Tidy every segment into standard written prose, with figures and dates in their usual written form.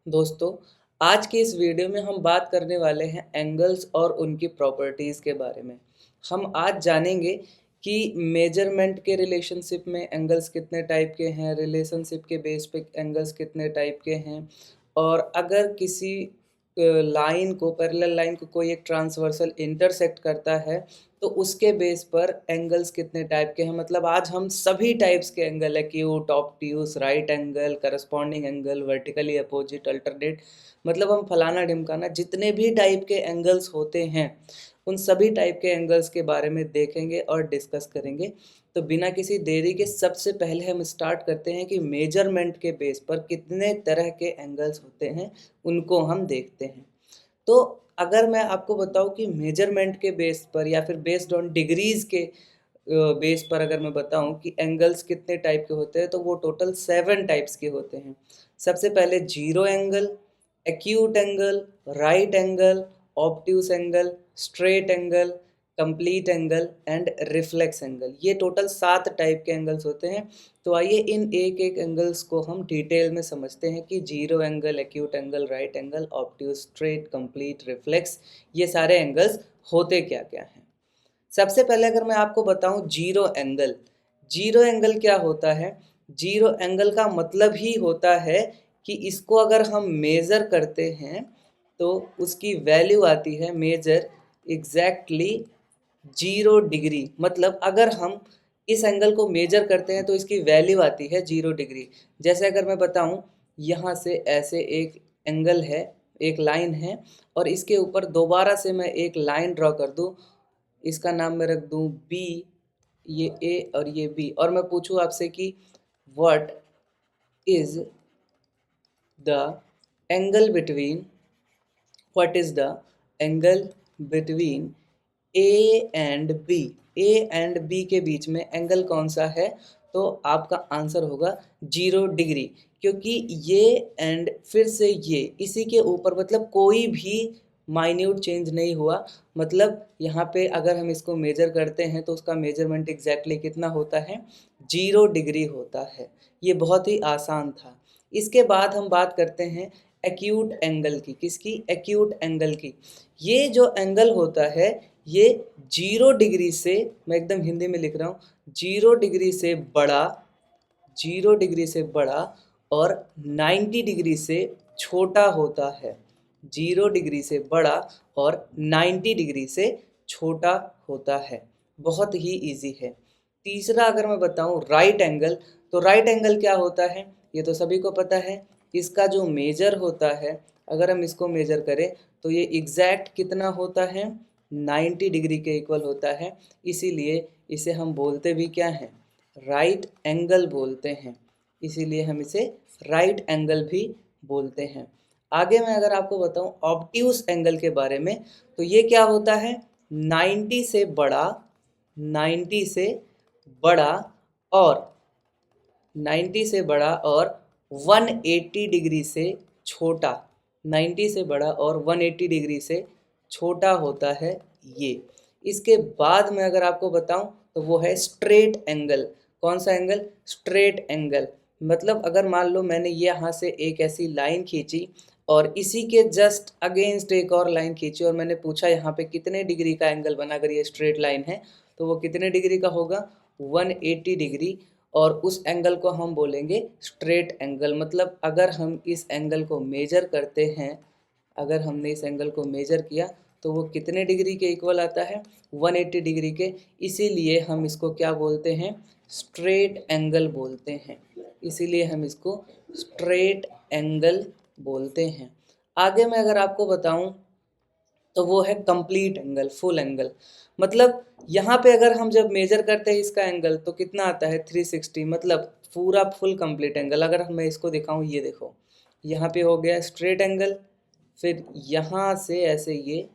दोस्तों, आज की इस वीडियो में हम बात करने वाले हैं एंगल्स और उनकी प्रॉपर्टीज़ के बारे में। हम आज जानेंगे कि मेजरमेंट के रिलेशनशिप में एंगल्स कितने टाइप के हैं, रिलेशनशिप के बेस पे एंगल्स कितने टाइप के हैं और अगर किसी लाइन को पैरेलल लाइन को कोई एक ट्रांसवर्सल इंटरसेक्ट करता है, तो उसके बेस पर एंगल्स कितने टाइप के हैं। मतलब आज हम सभी टाइप्स के angle acute, obtuse, right angle, corresponding angle, vertically opposite, alternate, मतलब हम फलाना ढिमकाना जितने भी टाइप के एंगल्स होते हैं, उन सभी टाइप के एंगल्स के बारे में देखेंगे और डिस्कस करेंगे। तो बिना किसी देरी के सबसे पहले हम स्टार्ट करते हैं कि मेजरमेंट के बेस पर कितने तरह के एंगल्स होते हैं, उनको हम देखते हैं। तो अगर मैं आपको बताऊं कि मेजरमेंट के बेस पर या फिर बेस्ड ऑन डिग्रीज के बेस पर अगर मैं बताऊं कि एंगल्स कितने टाइप के होते हैं, तो वो टोटल 7 टाइप्स के होते हैं। सबसे पहले zero angle, acute angle, right angle, obtuse angle, straight angle, complete angle and reflex angle. ये टोटल 7 टाइप के एंगल्स होते हैं। तो आइए इन एक एक एंगल्स को हम डिटेल में समझते हैं कि zero angle, acute angle, right angle, obtuse, straight, complete, reflex, ये सारे एंगल्स होते क्या क्या हैं। सबसे पहले अगर मैं आपको बताऊं जीरो एंगल, जीरो एंगल क्या होता है। जीरो एंगल का मतलब ही होता है कि इसको अगर हम मेज़र करते हैं तो उसकी वैल्यू आती है मेजर एग्जैक्टली 0 डिग्री। मतलब अगर हम इस एंगल को मेजर करते हैं तो इसकी वैल्यू आती है 0 डिग्री। जैसे अगर मैं बताऊं, यहाँ से ऐसे एक एंगल है, एक लाइन है, और इसके ऊपर दोबारा से मैं एक लाइन ड्रॉ कर दूं, इसका नाम मैं रख दूं बी, ये ए और ये बी, और मैं पूछूं आपसे कि what is the angle between what is the angle between A and B, A and B के बीच में एंगल कौन सा है। तो आपका आंसर होगा 0 डिग्री, क्योंकि ये एंड फिर से ये इसी के ऊपर, मतलब कोई भी माइन्यूट चेंज नहीं हुआ। मतलब यहाँ पे अगर हम इसको मेजर करते हैं तो उसका मेजरमेंट एग्जैक्टली कितना होता है, 0 डिग्री होता है। ये बहुत ही आसान था। इसके बाद हम बात करते हैं एक्यूट एंगल की। किसकी? एक्यूट एंगल की। ये जो एंगल होता है ये 0 डिग्री से, मैं एकदम हिंदी में लिख रहा हूँ, 0 डिग्री से बड़ा, 0 डिग्री से बड़ा और 90 डिग्री से छोटा होता है। 0 डिग्री से बड़ा और 90 डिग्री से छोटा होता है। बहुत ही इजी है। तीसरा अगर मैं बताऊं राइट एंगल, तो राइट एंगल क्या होता है, ये तो सभी को पता है। इसका जो मेजर होता है, अगर हम इसको मेजर करें तो ये एग्जैक्ट कितना होता है, 90 डिग्री के इक्वल होता है। इसीलिए इसे हम बोलते भी क्या हैं, राइट एंगल बोलते हैं। इसीलिए हम इसे राइट एंगल भी बोलते हैं। आगे मैं अगर आपको बताऊं ऑब्ट्यूस एंगल के बारे में, तो ये क्या होता है, 90 से बड़ा, 90 से बड़ा और 90 से बड़ा और 180 डिग्री से छोटा, 90 से बड़ा और 180 डिग्री से छोटा होता है ये। इसके बाद में अगर आपको बताऊं तो वो है स्ट्रेट एंगल। कौन सा एंगल? Straight angle. मतलब अगर मान लो मैंने ये यहाँ से एक ऐसी लाइन खींची और इसी के जस्ट अगेंस्ट एक और लाइन खींची और मैंने पूछा यहाँ पे कितने डिग्री का एंगल बना, अगर ये स्ट्रेट लाइन है तो वो कितने डिग्री का होगा, 180 डिग्री। और उस एंगल को हम बोलेंगे स्ट्रेट एंगल। मतलब अगर हम इस एंगल को मेजर करते हैं, अगर हमने इस एंगल को मेजर किया तो वो कितने डिग्री के इक्वल आता है, 180 डिग्री के। इसीलिए हम इसको क्या बोलते हैं, स्ट्रेट एंगल बोलते हैं। इसीलिए हम इसको स्ट्रेट एंगल बोलते हैं। आगे मैं अगर आपको बताऊं तो वो है कंप्लीट एंगल, फुल एंगल। मतलब यहाँ पे अगर हम जब मेजर करते हैं इसका एंगल तो कितना आता है, 360, मतलब पूरा फुल कंप्लीट एंगल। अगर मैं इसको दिखाऊं, ये देखो, यहाँ पे हो गया स्ट्रेट एंगल, फिर यहाँ से ऐसे ये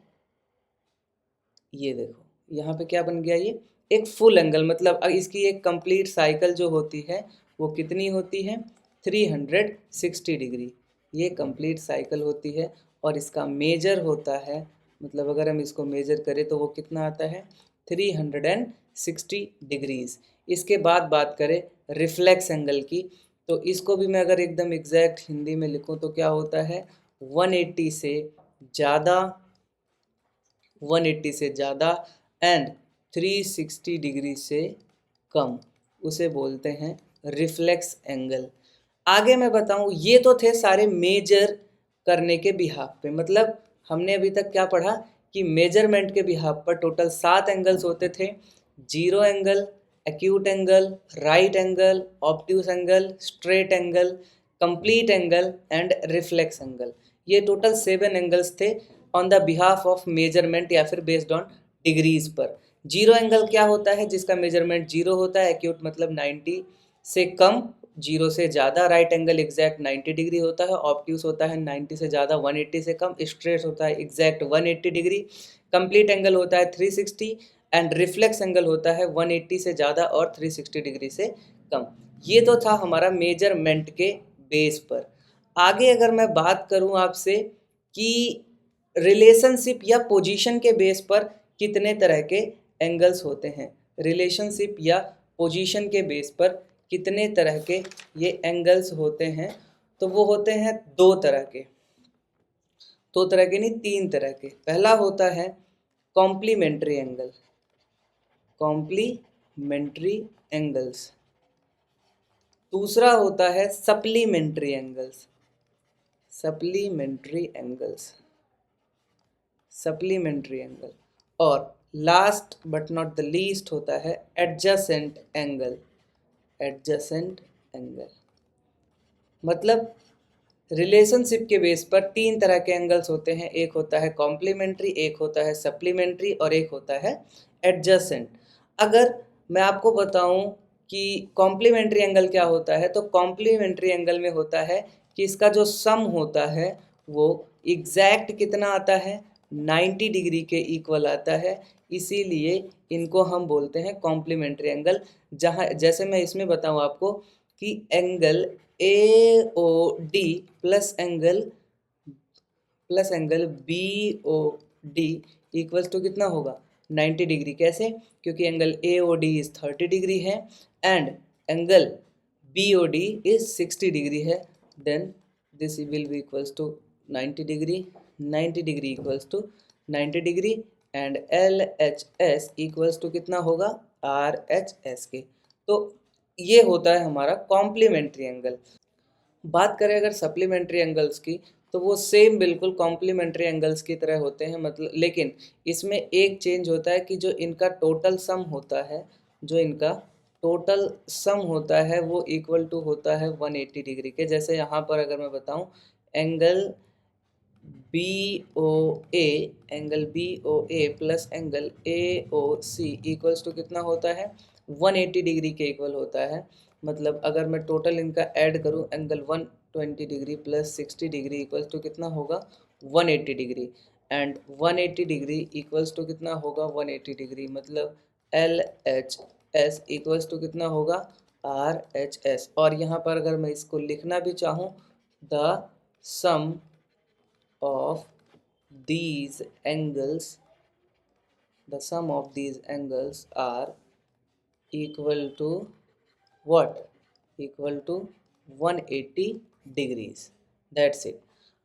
देखो यहाँ पे क्या बन गया, ये एक फुल एंगल। मतलब इसकी एक कंप्लीट साइकिल जो होती है वो कितनी होती है, 360 डिग्री। ये कंप्लीट साइकिल होती है और इसका मेजर होता है, मतलब अगर हम इसको मेजर करें तो वो कितना आता है, 360 डिग्रीज। इसके बाद बात करें रिफ्लेक्स एंगल की, तो इसको भी मैं अगर एकदम एग्जैक्ट हिंदी में लिखूं तो क्या होता है, 180 से ज़्यादा, 180 से ज़्यादा एंड 360 डिग्री से कम, उसे बोलते हैं रिफ्लेक्स एंगल। आगे मैं बताऊं, ये तो थे सारे मेजर करने के बिहाफ पे, मतलब हमने अभी तक क्या पढ़ा कि मेजरमेंट के बिहाफ पर टोटल 7 एंगल्स होते थे। Zero angle, acute angle, right angle, obtuse angle, straight angle, complete angle and reflex angle. ये टोटल 7 एंगल्स थे on the behalf of measurement या फिर बेस्ड ऑन डिग्रीज पर। जीरो एंगल क्या होता है, जिसका मेजरमेंट जीरो होता है, एक्यूट मतलब 90 से कम, जीरो से ज़्यादा, राइट एंगल एग्जैक्ट 90 डिग्री होता है, ऑब्ट्यूस होता है 90 से ज़्यादा 180 से कम, स्ट्रेट होता है एग्जैक्ट 180 डिग्री, कंप्लीट एंगल होता है 360 एंड रिफ्लेक्स एंगल होता है 180 से ज़्यादा और 360 डिग्री से कम। ये तो था हमारा मेजरमेंट के बेस पर। आगे अगर मैं बात करूं आपसे कि रिलेशनशिप या पोजीशन के बेस पर कितने तरह के एंगल्स होते हैं, रिलेशनशिप या पोजीशन के बेस पर कितने तरह के ये एंगल्स होते हैं, तो वो होते हैं दो तरह के, दो तरह के नहीं, तीन तरह के। पहला होता है कॉम्प्लीमेंट्री एंगल, कॉम्प्लीमेंट्री एंगल्स। दूसरा होता है supplementary angles, supplementary angles, supplementary angle. और last but not the least होता है एडजेसेंट एंगल, एडजेसेंट एंगल। मतलब रिलेशनशिप के बेस पर तीन तरह के एंगल्स होते हैं, एक होता है कॉम्प्लीमेंट्री, एक होता है सप्लीमेंट्री और एक होता है एडजेसेंट। अगर मैं आपको बताऊं कि कॉम्प्लीमेंट्री एंगल क्या होता है, तो कॉम्प्लीमेंट्री एंगल में होता है कि इसका जो सम होता है वो एग्जैक्ट कितना आता है, 90 डिग्री के इक्वल आता है, इसीलिए इनको हम बोलते हैं कॉम्प्लीमेंट्री एंगल। जहाँ जैसे मैं इसमें बताऊं आपको कि angle A O D plus angle B O D equals to कितना होगा, 90 डिग्री। कैसे, क्योंकि angle A O D is 30 degree है and angle B O D is 60 degree है, then this will be equals to 90 degree, 90 degree equals to 90 degree and L H S equals to कितना होगा, R H S के। तो ये होता है हमारा कॉम्प्लीमेंट्री एंगल। बात करें अगर सप्लीमेंट्री एंगल्स की, तो वो सेम बिल्कुल कॉम्प्लीमेंट्री एंगल्स की तरह होते हैं, मतलब लेकिन इसमें एक चेंज होता है कि जो इनका टोटल सम होता है, जो इनका टोटल सम होता है वो इक्वल टू होता है 180 डिग्री के। जैसे यहाँ पर अगर मैं बताऊँ angle B O A, angle B O A plus angle A O C equals to कितना होता है, 180 डिग्री के इक्वल होता है। मतलब अगर मैं टोटल इनका ऐड करूं, angle 120 degree plus 60 degree equals to कितना होगा, 180 degree and 180 degree equals to कितना होगा, 180 डिग्री, मतलब L H S equals to कितना होगा, आर एच एस। और यहाँ पर अगर मैं इसको लिखना भी चाहूँ, the sum of these angles, the sum of these angles are equal to what, equal to 180 degrees, that's it।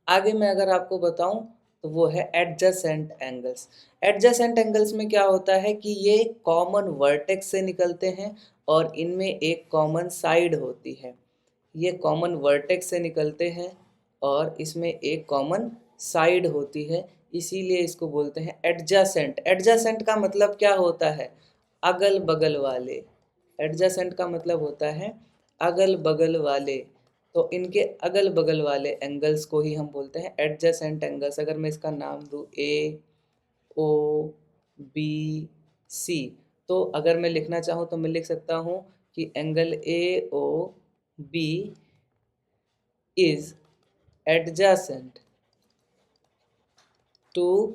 आगे मैं अगर आपको बताऊं तो वो है एडजेसेंट एंगल्स। एडजेसेंट एंगल्स में क्या होता है कि ये कॉमन वर्टेक्स से निकलते हैं और इनमें एक कॉमन साइड होती है, ये कॉमन वर्टेक्स से निकलते हैं और इसमें एक कॉमन साइड होती है, इसीलिए इसको बोलते हैं एडजेसेंट। एडजेसेंट का मतलब क्या होता है, अगल बगल वाले। एडजेसेंट का मतलब होता है अगल बगल वाले, तो इनके अगल बगल वाले एंगल्स को ही हम बोलते हैं एडजेसेंट एंगल्स। अगर मैं इसका नाम दूँ ए ओ बी सी, तो अगर मैं लिखना चाहूँ तो मैं लिख सकता हूँ कि angle A O B is adjacent to